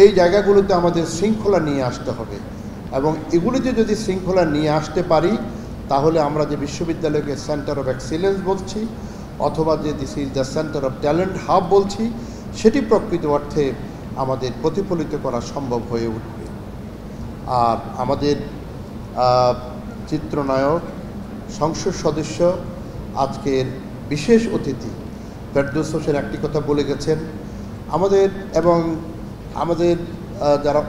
এই জায়গাগুলোতে আমাদের শৃঙ্খলা নিয়ে আসতে হবে এবং এগুলিতে যদি শৃঙ্খলা নিয়ে আসতে পারি তাহলে আমরা যে বিশ্ববিদ্যালয়কে সেন্টার অফ এক্সিলেন্স বলছি অথবা যে this is the centre of talent hub বলছি সেটি প্রকৃত অর্থে আমাদের প্রতিফলিত করা সম্ভব হয়ে উঠবে। আর আমাদের চিত্রনায়ক সংসদ সদস্য আজকের বিশেষ অতিথি ফেরদৌস হোসেন একটি কথা বলে গেছেন আমাদের যারা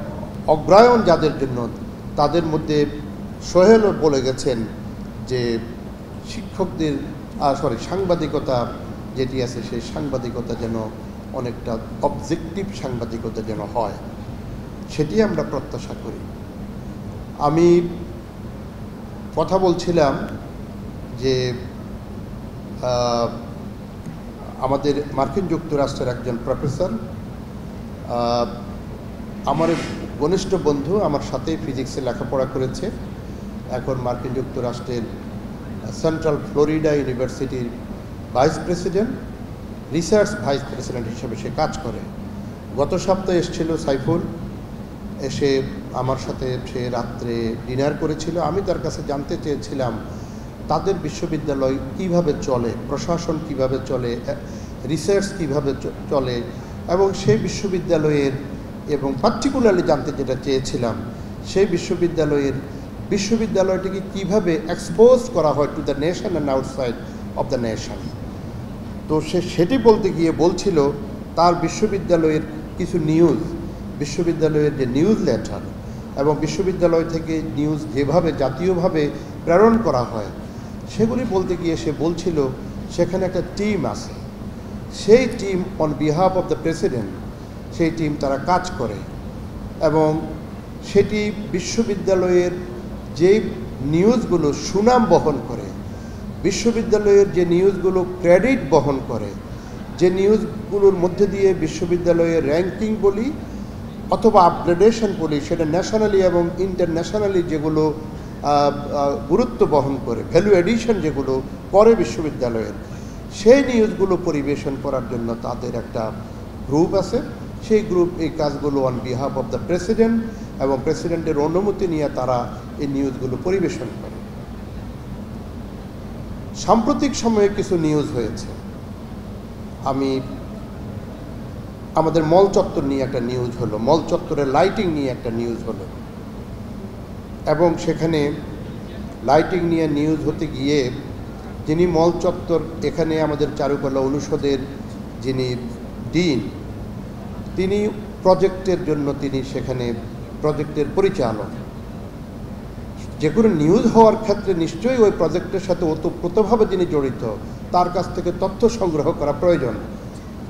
অগ্রায়ণ যাদের জন্য তাদের মধ্যে সোহেলও বলে গেছেন যে শিক্ষকদের সাংবাদিকতা যেটি আছে সেই সাংবাদিকতা যেন অনেকটা অবজেক্টিভ সাংবাদিকতা যেন হয় সেটি আমরা প্রত্যাশা করি। আমি কথা বলছিলাম যে আমাদের মার্কিন যুক্তরাষ্ট্রের একজন প্রফেসর আমার ঘনিষ্ঠ বন্ধু আমার সাথেই ফিজিক্সে লেখাপড়া করেছে, এখন মার্কিন যুক্তরাষ্ট্রের সেন্ট্রাল ফ্লোরিডা ইউনিভার্সিটির vice president research vice president হিসেবে সে কাজ করে। গত সপ্তাহে এসেছিল সাইফুল, এসে আমার সাথে সে রাত্রে ডিনার করেছিল। আমি তার কাছে জানতে চেয়েছিলাম তাদের বিশ্ববিদ্যালয় কিভাবে চলে, প্রশাসন কিভাবে চলে, রিসার্চ কিভাবে চলে এবং সেই বিশ্ববিদ্যালয়ের এবং পার্টিকুলারলি জানতে যেটা চেয়েছিলাম সেই বিশ্ববিদ্যালয়টিকে কিভাবে এক্সপোজ করা হয় to the nation and outside of the nation. তো সেটি বলতে গিয়ে বলছিল তার বিশ্ববিদ্যালয়ের কিছু নিউজ, বিশ্ববিদ্যালয়ের যে নিউজ লেটার এবং বিশ্ববিদ্যালয় থেকে নিউজ যেভাবে জাতীয়ভাবে প্রেরণ করা হয় সেগুলি বলতে গিয়ে সে বলছিল সেখানে একটা টিম আছে, সেই team on behalf of the president সেই টিম তারা কাজ করে এবং সেটি বিশ্ববিদ্যালয়ের যে নিউজগুলো সুনাম বহন করে, বিশ্ববিদ্যালয়ের যে নিউজগুলো ক্রেডিট বহন করে, যে নিউজগুলোর মধ্যে দিয়ে বিশ্ববিদ্যালয়ের র্যাঙ্কিং বলি অথবা আপগ্রেডেশন বলি সেটা ন্যাশনালি এবং ইন্টারন্যাশনালি যেগুলো গুরুত্ব বহন করে, ভ্যালু এডিশন যেগুলো করে বিশ্ববিদ্যালয়ের, সেই নিউজগুলো পরিবেশন করার জন্য তাদের একটা গ্রুপ আছে। সেই গ্রুপ এই কাজগুলো on behalf of the president এবং প্রেসিডেন্টের অনুমতি নিয়ে তারা এই নিউজগুলো পরিবেশন করে। সাম্প্রতিক সময়ে কিছু নিউজ হয়েছে, আমাদের মল চত্বর নিয়ে একটা নিউজ হলো, মল চত্বরের লাইটিং নিয়ে একটা নিউজ হলো এবং সেখানে লাইটিং নিয়ে নিউজ হতে গিয়ে যিনি মল চত্বর এখানে আমাদের চারুকলা অনুষদের যিনি ডিন তিনি প্রজেক্টের জন্য তিনি সেখানে প্রজেক্টের পরিচালক, যে কোনো নিউজ হওয়ার ক্ষেত্রে নিশ্চয়ই ওই প্রজেক্টের সাথে ওতপ্রোতভাবে যিনি জড়িত তার কাছ থেকে তথ্য সংগ্রহ করা প্রয়োজন,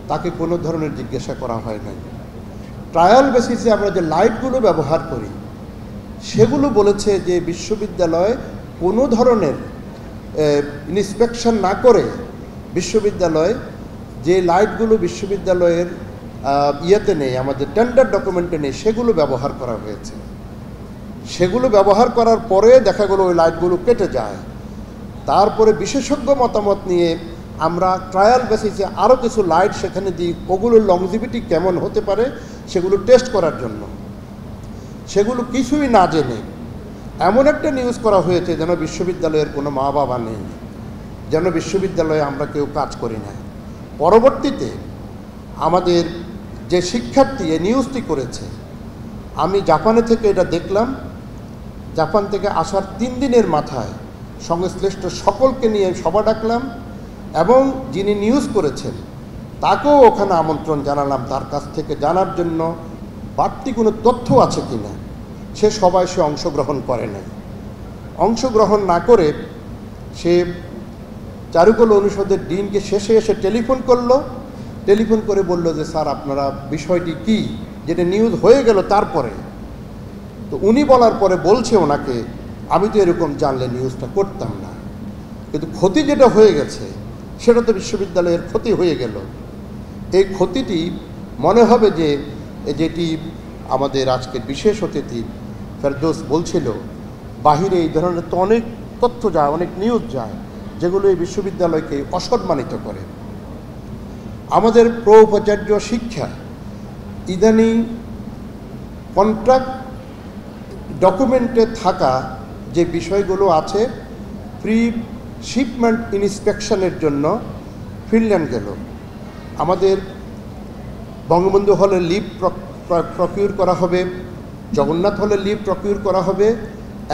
তাকে কোনো ধরনের জিজ্ঞাসা করা হয় নাই। ট্রায়াল বেসিসে আমরা যে লাইটগুলো ব্যবহার করি সেগুলো বলেছে যে বিশ্ববিদ্যালয় কোনো ধরনের ইন্সপেকশন না করে বিশ্ববিদ্যালয় যে লাইটগুলো বিশ্ববিদ্যালয়ের ইয়েতে নেই, আমাদের টেন্ডার ডকুমেন্টে নেই, সেগুলো ব্যবহার করা হয়েছে। সেগুলো ব্যবহার করার পরে দেখা গেলো ওই লাইটগুলো কেটে যায়। তারপরে বিশেষজ্ঞ মতামত নিয়ে আমরা ট্রায়াল বেসিসে আরও কিছু লাইট সেখানে দিই, ওগুলোর লংজিভিটি কেমন হতে পারে সেগুলো টেস্ট করার জন্য। সেগুলো কিছুই না জেনে এমন একটা নিউজ করা হয়েছে যেন বিশ্ববিদ্যালয়ের কোনো মা বাবা নেই, যেন বিশ্ববিদ্যালয়ে আমরা কেউ কাজ করি না। পরবর্তীতে আমাদের যে শিক্ষার্থী এই নিউজটি করেছে, আমি জাপানে থেকে এটা দেখলাম, জাপান থেকে আসার 3 দিনের মাথায় সংশ্লিষ্ট সকলকে নিয়ে সভা ডাকলাম এবং যিনি নিউজ করেছেন তাকেও ওখানে আমন্ত্রণ জানালাম তার কাছ থেকে জানার জন্য বাড়তি কোনো তথ্য আছে কি না। সে অংশগ্রহণ করে নাই। অংশগ্রহণ না করে সে চারুকলা অনুষদের ডিনকে শেষে এসে টেলিফোন করে বলল যে স্যার আপনারা বিষয়টি কি, যেটা নিউজ হয়ে গেল তারপরে। তো উনি বলার পরে বলছে ওনাকে আমি তো এরকম জানলে নিউজটা করতাম না, কিন্তু ক্ষতি যেটা হয়ে গেছে সেটা তো বিশ্ববিদ্যালয়ের ক্ষতি হয়ে গেল। এই ক্ষতিটি মনে হবে যে যেটি আমাদের আজকের বিশেষ অতিথি ফেরদৌস বলছিল, বাহিরে এই ধরনের তো অনেক তথ্য যায়, অনেক নিউজ যায় যেগুলো এই বিশ্ববিদ্যালয়কে অসম্মানিত করে। আমাদের প্রোপাচার্য শিক্ষা ইদানিং কন্ট্রাক্ট ডকুমেন্টে থাকা যে বিষয়গুলো আছে, প্রি শিপমেন্ট ইন্সপেকশনের জন্য ফিনল্যান্ড গেল। আমাদের বঙ্গবন্ধু হলে লিভ প্রকিউর করা হবে, জগন্নাথ হলে লিভ প্রকিউর করা হবে,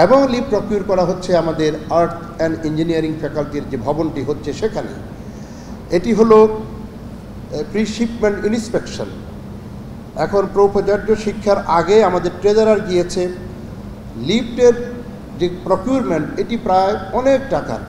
এবং লিভ প্রকিউর করা হচ্ছে আমাদের আর্থ অ্যান্ড ইঞ্জিনিয়ারিং ফ্যাকাল্টির যে ভবনটি হচ্ছে সেখানে। এটি হলো প্রি শিপমেন্ট ইন্সপেকশন। এখন প্রৌপচার্য শিক্ষার আগে আমাদের ট্রেজারার গিয়েছে, লিফটের যে প্রকিউরমেন্ট এটি প্রায় অনেক টাকার।